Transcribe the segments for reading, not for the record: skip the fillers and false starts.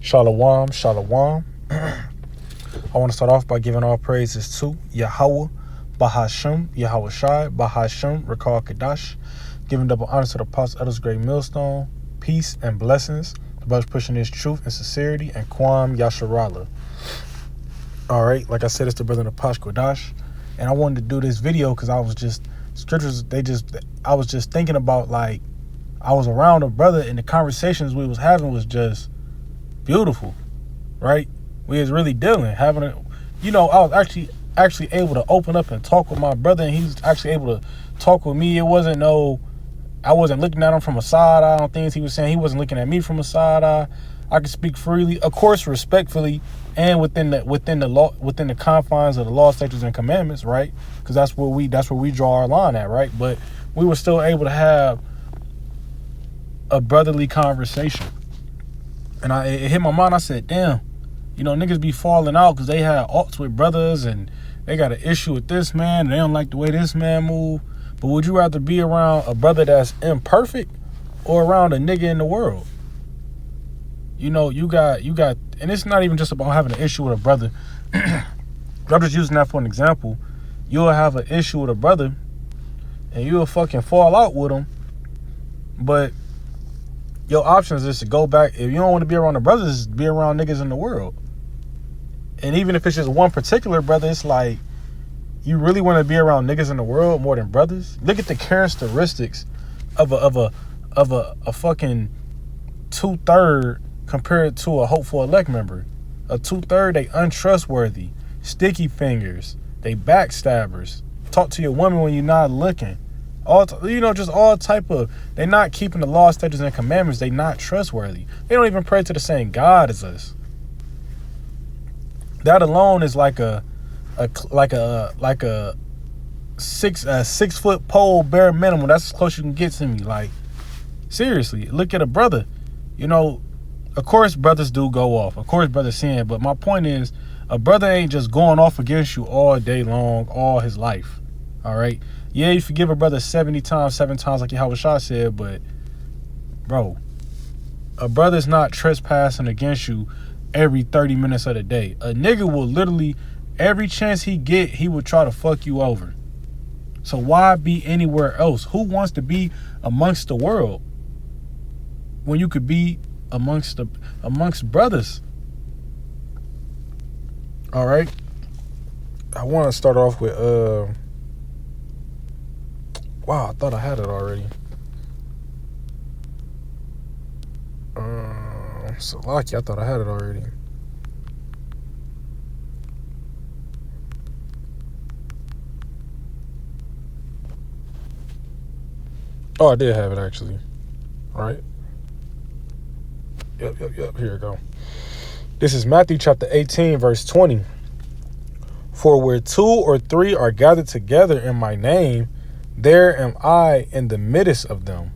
Shalom, shalom. I want to start off by giving all praises to Yahweh, Bahashem, Yahweh Shai, Bahashem, Rekal Kadash, giving double honor to the Apostle Elders Great Millstone, peace and blessings, the brothers pushing this truth and sincerity, and Kwam Yasharala. All right, like I said, it's the brother Napash Kodash, and I wanted to do this video because I was just thinking about, like, I was around a brother and the conversations we was having was just beautiful, right? We was really dealing, I was actually able to open up and talk with my brother, and he was actually able to talk with me. I wasn't looking at him from a side eye on things he was saying. He wasn't looking at me from a side eye. I could speak freely, of course, respectfully, and within the confines of the law, statutes, and commandments, right? Because that's where we draw our line at, right? But we were still able to have a brotherly conversation. And it hit my mind. I said, damn, niggas be falling out because they had alts with brothers and they got an issue with this man and they don't like the way this man move. But would you rather be around a brother that's imperfect or around a nigga in the world? You got, and it's not even just about having an issue with a brother. I'm just using that for an example. You'll have an issue with a brother and you'll fucking fall out with him, but your options is to go back. If you don't want to be around the brothers, be around niggas in the world. And even if it's just one particular brother, it's like, you really want to be around niggas in the world more than brothers? Look at the characteristics of a fucking 2/3 compared to a hopeful elect member. A 2/3, they untrustworthy, sticky fingers, they backstabbers, talk to your woman when you're not looking. Just all type of, they not keeping the law, statutes, and commandments. They not trustworthy. They don't even pray to the same God as us. That alone is like a 6 foot pole bare minimum. That's as close you can get to me. Like, seriously, look at a brother. Of course brothers do go off. Of course brothers sin. But my point is, a brother ain't just going off against you all day long, all his life. All right. Yeah, you forgive a brother 70 times, 7 times, like Yahweh Shah said, but, bro, a brother's not trespassing against you every 30 minutes of the day. A nigga will literally, every chance he get, he will try to fuck you over. So why be anywhere else? Who wants to be amongst the world when you could be amongst brothers? All right. I want to start off with, wow, I thought I had it already. So lucky, I thought I had it already. Oh, I did have it actually. All right. Yep. Here we go. This is Matthew chapter 18, verse 20. For where 2 or 3 are gathered together in my name, there am I in the midst of them.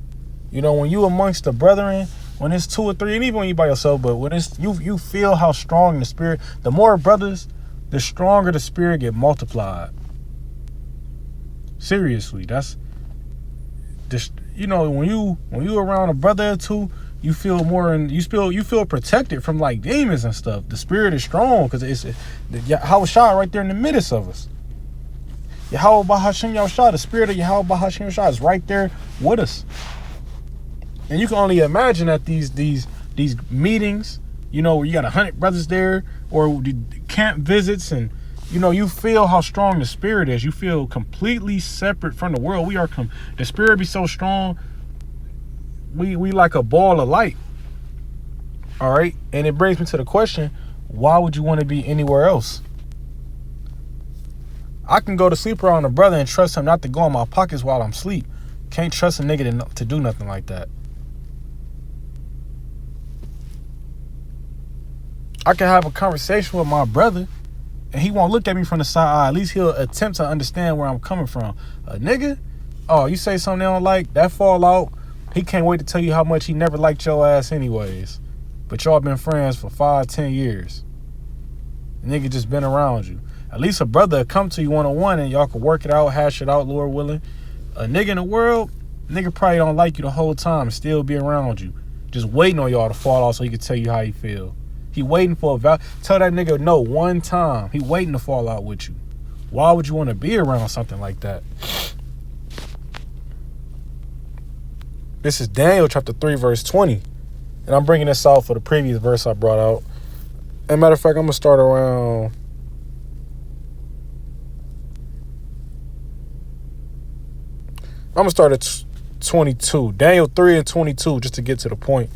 When you amongst the brethren, when it's 2 or 3, and even when you by yourself, but when it's you feel how strong the spirit, the more brothers, the stronger the spirit get multiplied. Seriously, that's just, when you around a brother or two, you feel more, and you feel protected from like demons and stuff. The spirit is strong because it's Yahweh Shah right there in the midst of us. Yahweh Bahashem Yahushua, the spirit of Yahweh Bahashem Yahushua is right there with us. And you can only imagine at these meetings, where you got 100 brothers there, or the camp visits, and you feel how strong the spirit is. You feel completely separate from the world. The spirit be so strong, we like a ball of light. All right, and it brings me to the question: why would you want to be anywhere else? I can go to sleep around a brother and trust him not to go in my pockets while I'm asleep. Can't trust a nigga to do nothing like that. I can have a conversation with my brother and he won't look at me from the side. At least he'll attempt to understand where I'm coming from. A nigga, you say something they don't like, that fall out, he can't wait to tell you how much he never liked your ass anyways. But y'all been friends for 5-10 years. The nigga just been around you. At least a brother will come to you one-on-one and y'all can work it out, hash it out, Lord willing. A nigga in the world, nigga probably don't like you the whole time and still be around you. Just waiting on y'all to fall off so he can tell you how he feel. He waiting for a tell that nigga no one time. He waiting to fall out with you. Why would you want to be around something like that? This is Daniel chapter 3, verse 20. And I'm bringing this out for the previous verse I brought out. As a matter of fact, I'm going to start around... I'm going to start at 22. Daniel 3 and 22, just to get to the point.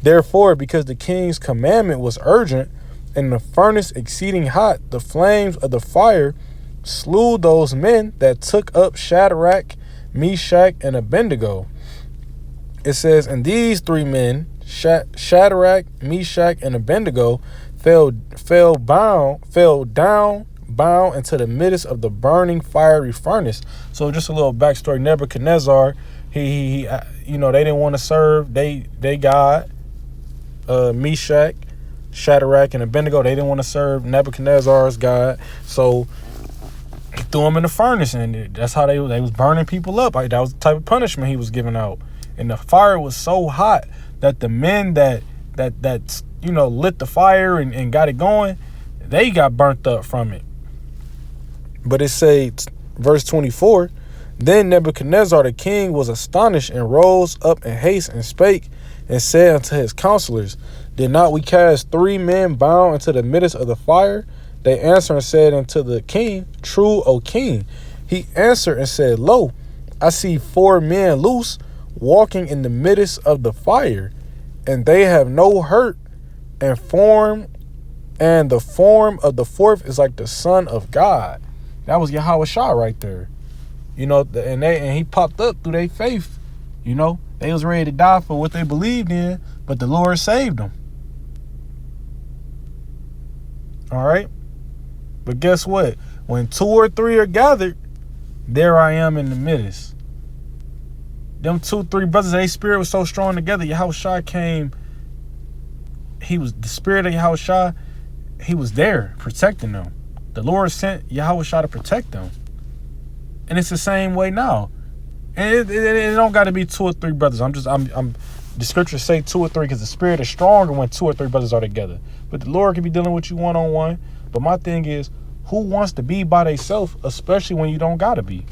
Therefore, because the king's commandment was urgent, and the furnace exceeding hot, the flames of the fire slew those men that took up Shadrach, Meshach, and Abednego. It says, and these three men, Shadrach, Meshach, and Abednego, fell down bound into the midst of the burning fiery furnace. So just a little backstory. Nebuchadnezzar, he they didn't want to serve they God, Meshach, Shadrach, and Abednego. They didn't want to serve Nebuchadnezzar's God, so he threw them in the furnace, and that's how they was burning people up. That was the type of punishment he was giving out. And the fire was so hot that the men that lit the fire and got it going, they got burnt up from it. But it says, verse 24, then Nebuchadnezzar the king was astonished and rose up in haste and spake and said unto his counselors, did not we cast 3 men bound into the midst of the fire? They answered and said unto the king, true, O king. He answered and said, lo, I see 4 men loose, walking in the midst of the fire, and they have no hurt, and the form of the 4th is like the Son of God. That was Yahushua right there. And he popped up through their faith. They was ready to die for what they believed in, but the Lord saved them. All right? But guess what? When 2 or 3 are gathered, there I am in the midst. Them 2, 3 brothers, their spirit was so strong together. Yahushua came. The spirit of Yahushua, he was there protecting them. The Lord sent Yahushua to protect them. And it's the same way now. And it don't got to be 2 or 3 brothers. The scriptures say 2 or 3 because the spirit is stronger when 2 or 3 brothers are together. But the Lord can be dealing with you one-on-one. But my thing is, who wants to be by themselves, especially when you don't got to be?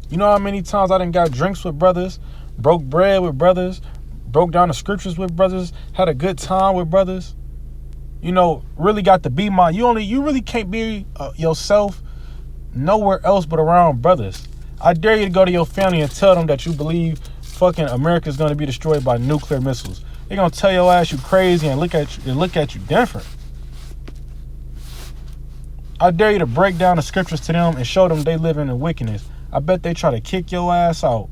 You know how many times I done got drinks with brothers, broke bread with brothers, broke down the scriptures with brothers, had a good time with brothers? Really got to be you really can't be yourself nowhere else but around brothers. I dare you to go to your family and tell them that you believe fucking America is going to be destroyed by nuclear missiles. They're going to tell your ass you crazy and look at you different. I dare you to break down the scriptures to them and show them they live in wickedness. I bet they try to kick your ass out.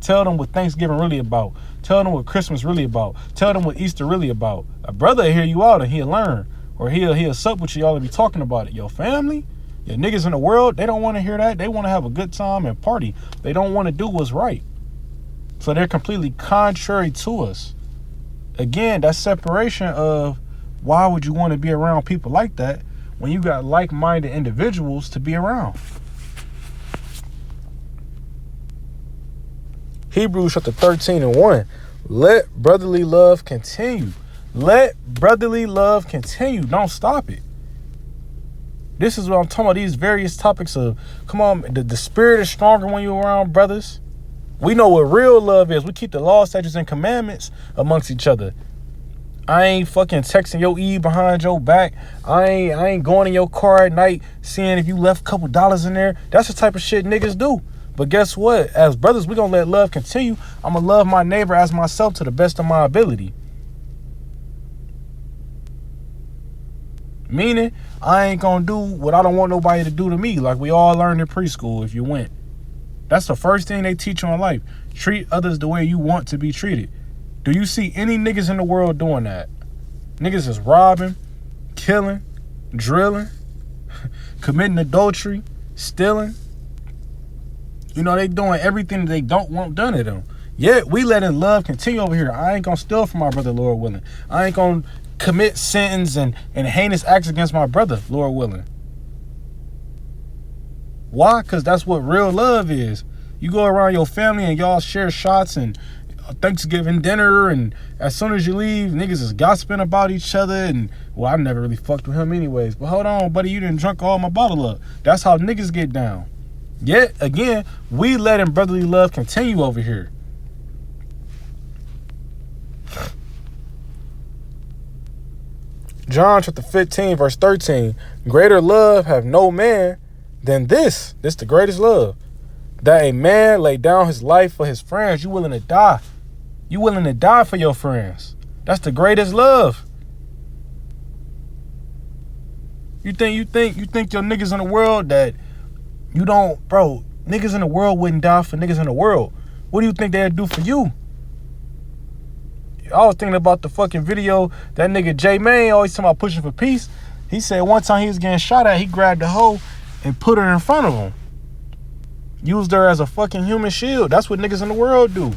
Tell them what Thanksgiving really about. Tell them what Christmas really about. Tell them what Easter really about. A brother will hear you out and he'll learn. Or he'll sup with you all and be talking about it. Your family, your niggas in the world, they don't want to hear that. They want to have a good time and party. They don't want to do what's right. So they're completely contrary to us. Again, that separation of why would you want to be around people like that when you got like-minded individuals to be around? Hebrews chapter 13 and 1. Let brotherly love continue. Let brotherly love continue. Don't stop it. This is what I'm talking about. These various topics of, come on, the spirit is stronger when you're around brothers. We know what real love is. We keep the law, statutes, and commandments amongst each other. I ain't fucking texting your Eve behind your back. I ain't going in your car at night seeing if you left a couple dollars in there. That's the type of shit niggas do. But guess what? As brothers, we gonna let love continue. I'm gonna love my neighbor as myself to the best of my ability. Meaning, I ain't gonna do what I don't want nobody to do to me, like we all learned in preschool if you went. That's the first thing they teach you in life. Treat others the way you want to be treated. Do you see any niggas in the world doing that? Niggas is robbing, killing, drilling, committing adultery, stealing. They doing everything that they don't want done to them. Yet we letting love continue over here. I ain't gonna steal from my brother, Lord willing. I ain't gonna commit sins and heinous acts against my brother, Lord willing. Why? Because that's what real love is. You go around your family and y'all share shots and Thanksgiving dinner, and as soon as you leave, niggas is gossiping about each other, and well, I never really fucked with him anyways. But hold on, buddy, you done drunk all my bottle up. That's how niggas get down. Yet again, we letting brotherly love continue over here. John chapter 15, verse 13. Greater love have no man than this. This the greatest love. That a man lay down his life for his friends. You willing to die. You willing to die for your friends. That's the greatest love. You think your niggas in the world that you don't, bro, niggas in the world wouldn't die for niggas in the world. What do you think they'd do for you? I was thinking about the fucking video, that nigga J Mane always talking about pushing for peace. He said one time he was getting shot at, he grabbed the hoe and put her in front of him. Used her as a fucking human shield. That's what niggas in the world do.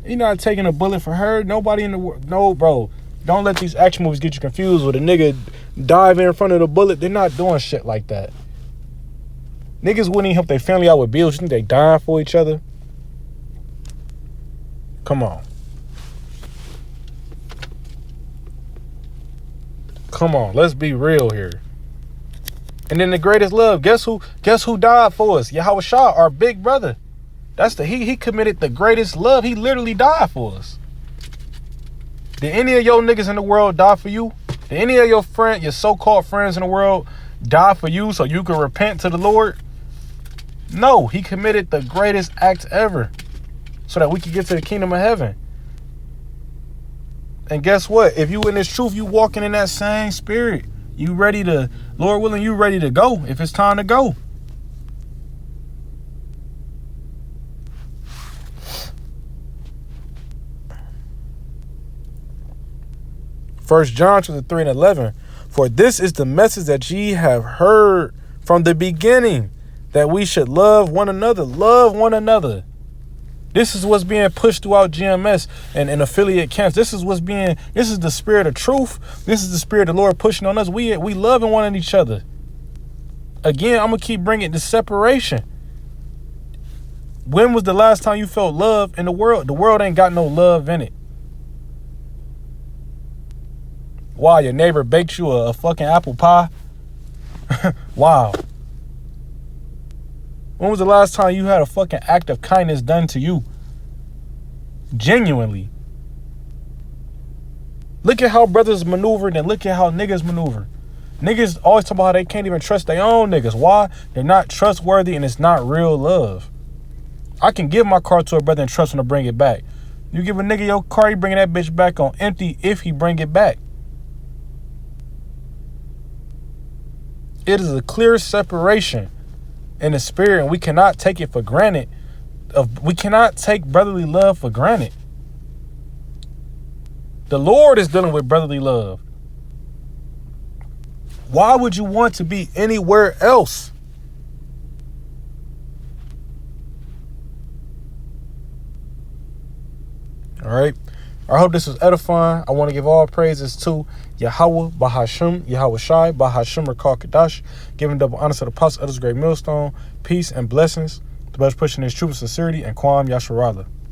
He not taking a bullet for her. Nobody in the world. No, bro. Don't let these action movies get you confused with a nigga diving in front of the bullet. They're not doing shit like that. Niggas wouldn't even help their family out with bills. You think they dying for each other? Come on. Come on, let's be real here. And then the greatest love, guess who died for us? Yahweh Shah, our big brother. That's he committed the greatest love. He literally died for us. Did any of your niggas in the world die for you? Did any of your so-called friends in the world die for you so you can repent to the Lord? No, he committed the greatest act ever so that we could get to the kingdom of heaven. And guess what? If you in this truth, you walking in that same spirit. You ready to, Lord willing, you ready to go if it's time to go. First John chapter 3 and 11. For this is the message that ye have heard from the beginning, that we should love one another. Love one another. This is what's being pushed throughout GMS and affiliate camps. This is the spirit of truth. This is the spirit of the Lord pushing on us. We loving one each other. Again, I'm going to keep bringing the separation. When was the last time you felt love in the world? The world ain't got no love in it. Wow, your neighbor baked you a fucking apple pie? Wow. When was the last time you had a fucking act of kindness done to you? Genuinely. Look at how brothers maneuvered and look at how niggas maneuver. Niggas always talk about how they can't even trust their own niggas. Why? They're not trustworthy and it's not real love. I can give my car to a brother and trust him to bring it back. You give a nigga your car, you bringing that bitch back on empty if he bring it back. It is a clear separation in the spirit, and we cannot take it for granted. We cannot take brotherly love for granted. The Lord is dealing with brotherly love. Why would you want to be anywhere else? All right. I hope this was edifying. I want to give all praises to Yahweh Bahashim, Yahweh Shai, Bahashim Rakal Kadash, giving double honor to the apostle of this great millstone. Peace and blessings. The best pushing is truth, sincerity, and Kwam Yasharala.